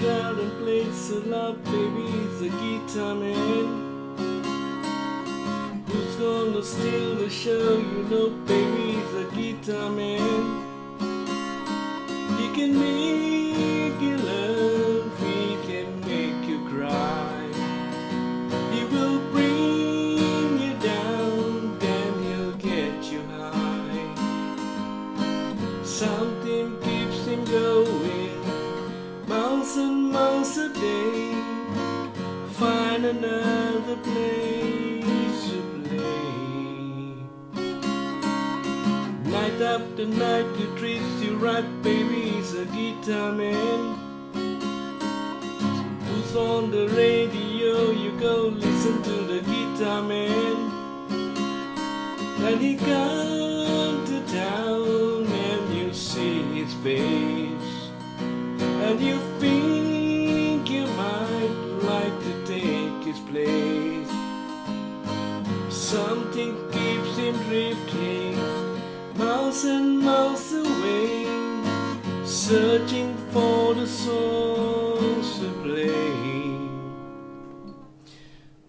out and plays so loud, baby, he's a guitar man. Who's gonna steal the show? You know, baby, he's a guitar man. He can make you love, he can make you cry. He will bring you down, then he'll get you high. Something keeps him going, miles and miles a day. Find another place to play. Night after night he treats you right, baby, he's a guitar man. Who's on the radio? You go listen to the guitar man. When he comes to town and you see his face, and you think you might like to take his place. Something keeps him drifting miles and miles away, searching for the songs to play.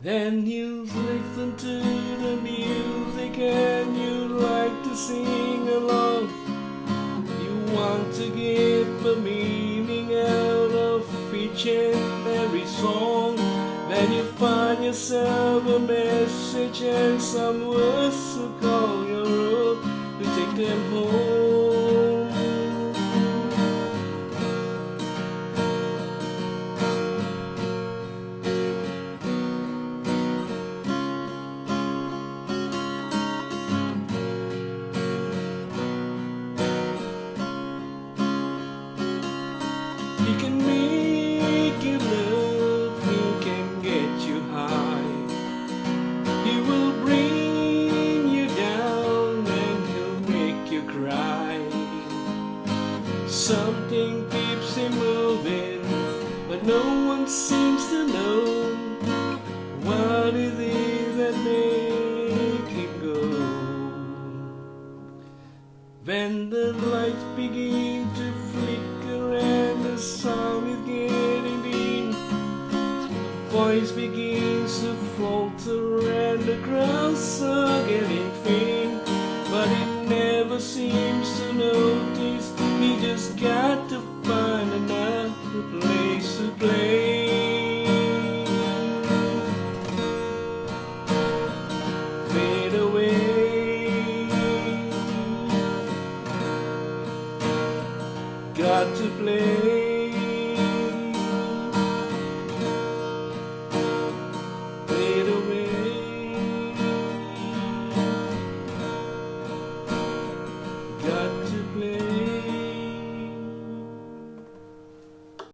Then you listen to the music and you like to sing along. You want to give a meaning out of each and every song. Then you find yourself a message and some words to call your own, to take them home. He can make you love, he can get you high. He will bring you down and he'll make you cry. Something keeps him moving, but no one seems to know what it is that makes him go. When the lights begin to flicker and the sound is getting dim, voice begins to falter